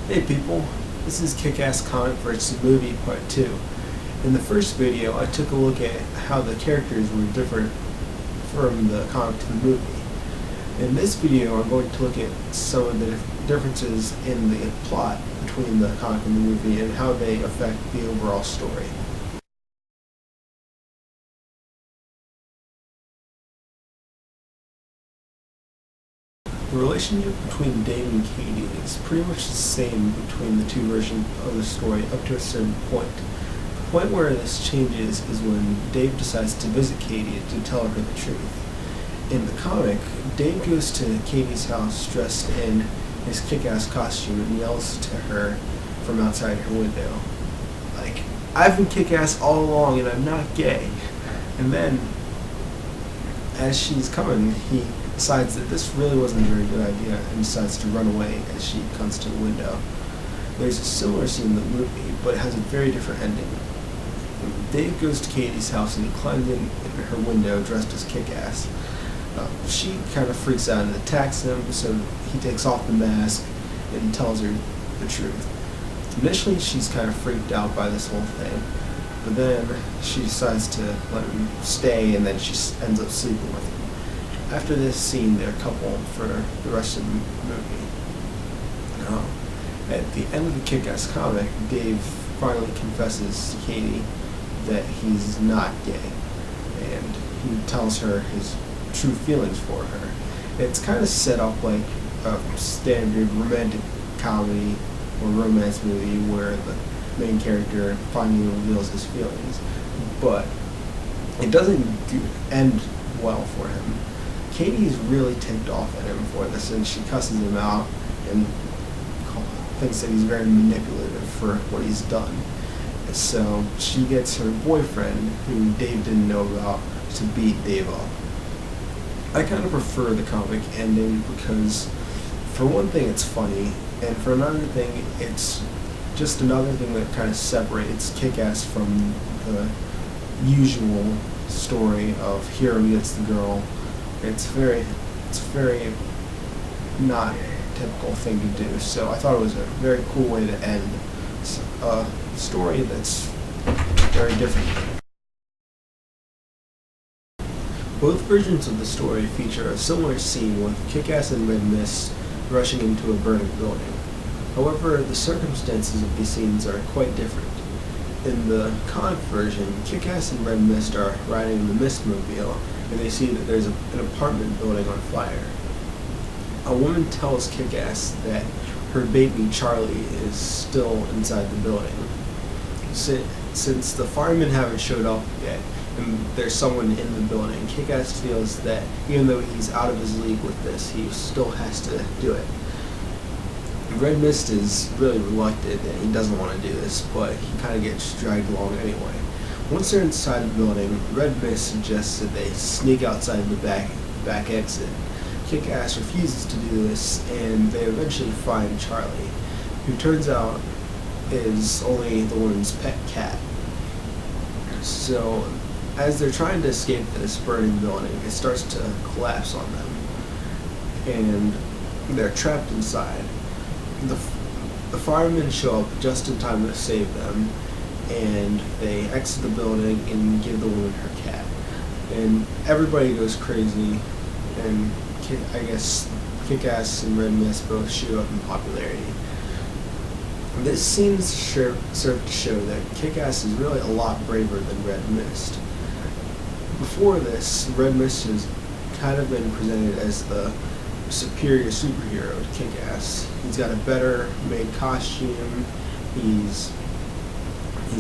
Hey people, this is Kick-Ass Comic vs. Movie Part 2. In the first video, I took a look at how the characters were different from the comic to the movie. In this video, I'm going to look at some of the differences in the plot between the comic and the movie and how they affect the overall story. The relationship between Dave and Katie is pretty much the same between the two versions of the story up to a certain point. The point where this changes is when Dave decides to visit Katie to tell her the truth. In the comic, Dave goes to Katie's house dressed in his kick-ass costume and yells to her from outside her window, like, "I've been kick-ass all along and I'm not gay." And then, as she's coming, he decides that this really wasn't a very good idea and decides to run away as she comes to the window. There's a similar scene in the movie, but it has a very different ending. Dave goes to Katie's house and he climbs in her window dressed as Kick-Ass. She kind of freaks out and attacks him, so he takes off the mask and he tells her the truth. Initially, she's kind of freaked out by this whole thing, but then she decides to let him stay and then she ends up sleeping with him. After this scene, they're a couple for the rest of the movie. At the end of the Kick-Ass comic, Dave finally confesses to Katie that he's not gay, and he tells her his true feelings for her. It's kind of set up like a standard romantic comedy or romance movie where the main character finally reveals his feelings, but it doesn't end well for him. Katie's really ticked off at him for this, and she cusses him out and thinks that he's very manipulative for what he's done. So she gets her boyfriend, who Dave didn't know about, to beat Dave up. I kind of prefer the comic ending because, for one thing, it's funny, and for another thing, it's just another thing that kind of separates Kick-Ass from the usual story of hero gets the girl. It's very not typical thing to do, so I thought it was a very cool way to end a story that's very different. Both versions of the story feature a similar scene with Kick-Ass and Red Mist rushing into a burning building. However, the circumstances of these scenes are quite different. In the comic version, Kick-Ass and Red Mist are riding in the Mistmobile, and they see that there's an apartment building on fire. A woman tells Kick-Ass that her baby Charlie is still inside the building. Since the firemen haven't showed up yet, and there's someone in the building, Kick-Ass feels that even though he's out of his league with this, he still has to do it. Red Mist is really reluctant and he doesn't want to do this, but he kind of gets dragged along anyway. Once they're inside the building, Red Mist suggests that they sneak outside the back exit. Kick-Ass refuses to do this, and they eventually find Charlie, who turns out is only the woman's pet cat. So, as they're trying to escape this burning building, it starts to collapse on them, and they're trapped inside. The firemen show up just in time to save them, and they exit the building and give the woman her cat. And everybody goes crazy, and I guess Kick-Ass and Red Mist both shoot up in popularity. This scene served to show that Kick-Ass is really a lot braver than Red Mist. Before this, Red Mist has kind of been presented as the superior superhero to Kick-Ass. He's got a better made costume, he's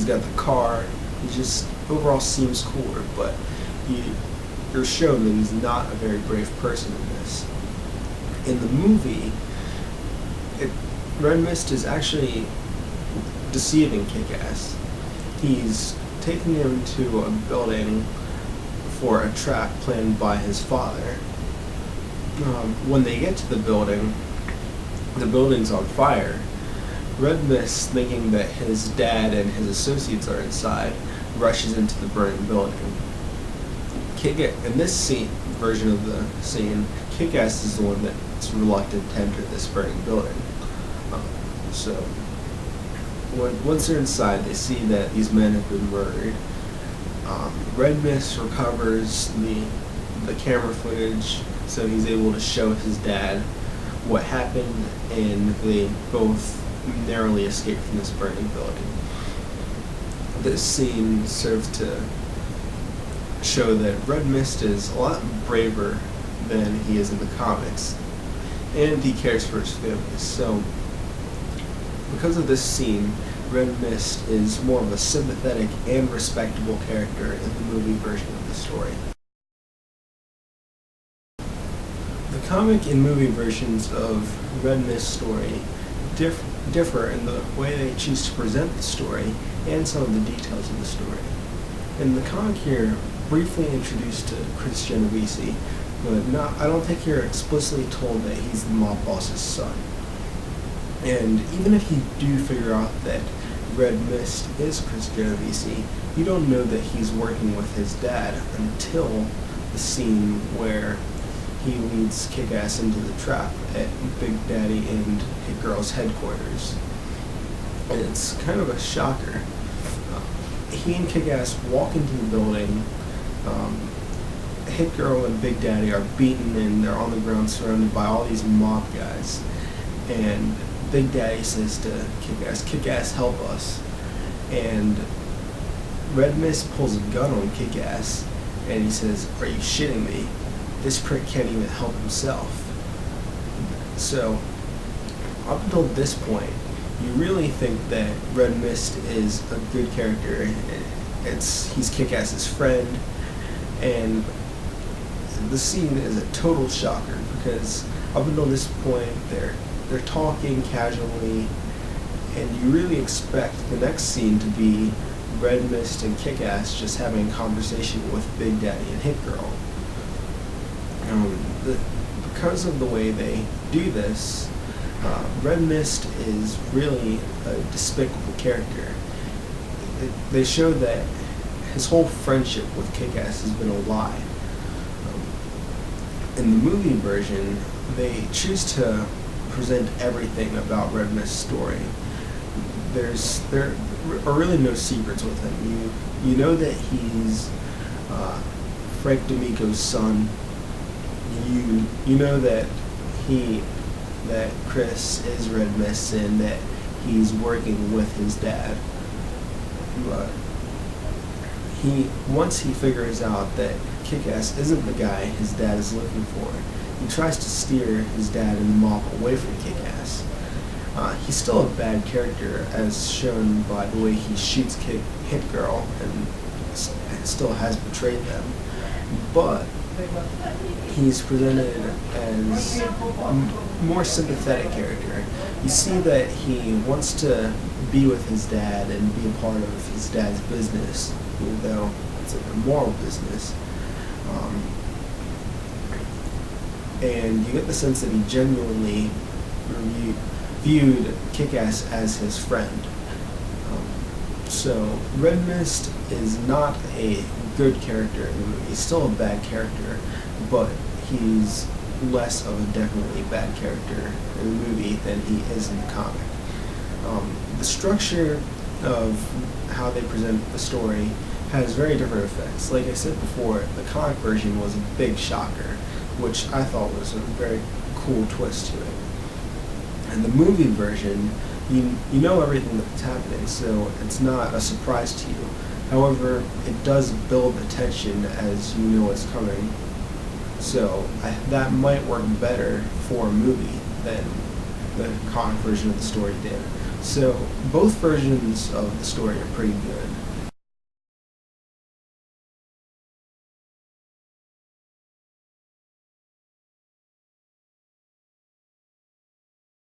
got the car, he just overall seems cooler, but you're shown that he's not a very brave person in this. In the movie, Red Mist is actually deceiving Kick-Ass. He's taking him to a building for a trap planned by his father. When they get to the building's on fire. Red Mist, thinking that his dad and his associates are inside, rushes into the burning building. In this version of the scene, Kick-Ass is the one that's reluctant to enter this burning building. So once they're inside, they see that these men have been murdered. Red Mist recovers the camera footage, so he's able to show his dad what happened, and they both narrowly escape from this burning building. This scene serves to show that Red Mist is a lot braver than he is in the comics, and he cares for his family. So, because of this scene, Red Mist is more of a sympathetic and respectable character in the movie version of the story. The comic and movie versions of Red Mist's story differ in the way they choose to present the story and some of the details of the story. In the comic here, briefly introduced to Chris Genovese, but I don't think you're explicitly told that he's the mob boss's son. And even if you do figure out that Red Mist is Chris Genovese, you don't know that he's working with his dad until the scene where he leads Kick-Ass into the trap at Big Daddy and Hit Girl's headquarters. And it's kind of a shocker. He and Kick-Ass walk into the building. Hit Girl and Big Daddy are beaten and they're on the ground surrounded by all these mob guys. And Big Daddy says to Kick-Ass, help us. And Red Mist pulls a gun on Kick-Ass and he says, are you shitting me? This prick can't even help himself. So, up until this point, you really think that Red Mist is a good character. He's Kick-Ass's friend, and the scene is a total shocker because up until this point, they're talking casually, and you really expect the next scene to be Red Mist and Kick-Ass just having a conversation with Big Daddy and Hit Girl. Because of the way they do this, Red Mist is really a despicable character. They show that his whole friendship with Kick-Ass has been a lie. In the movie version, they choose to present everything about Red Mist's story. There are really no secrets with him. You know that he's Frank D'Amico's son. You know that Chris is Red Mist and that he's working with his dad. But once he figures out that Kick-Ass isn't the guy his dad is looking for, he tries to steer his dad and the mob away from Kick-Ass. He's still a bad character, as shown by the way he shoots Hit Girl and still has betrayed them. But he's presented as a more sympathetic character. You see that he wants to be with his dad and be a part of his dad's business, even though it's an immoral business. And you get the sense that he genuinely viewed Kick-Ass as his friend. So Red Mist is not a good character in the movie. He's still a bad character, but he's less of a definitely bad character in the movie than he is in the comic. The structure of how they present the story has very different effects. Like I said before, the comic version was a big shocker, which I thought was a very cool twist to it. And the movie version, you know everything that's happening, so it's not a surprise to you. However, it does build the tension as you know it's coming. So that might work better for a movie than the comic version of the story did. So both versions of the story are pretty good.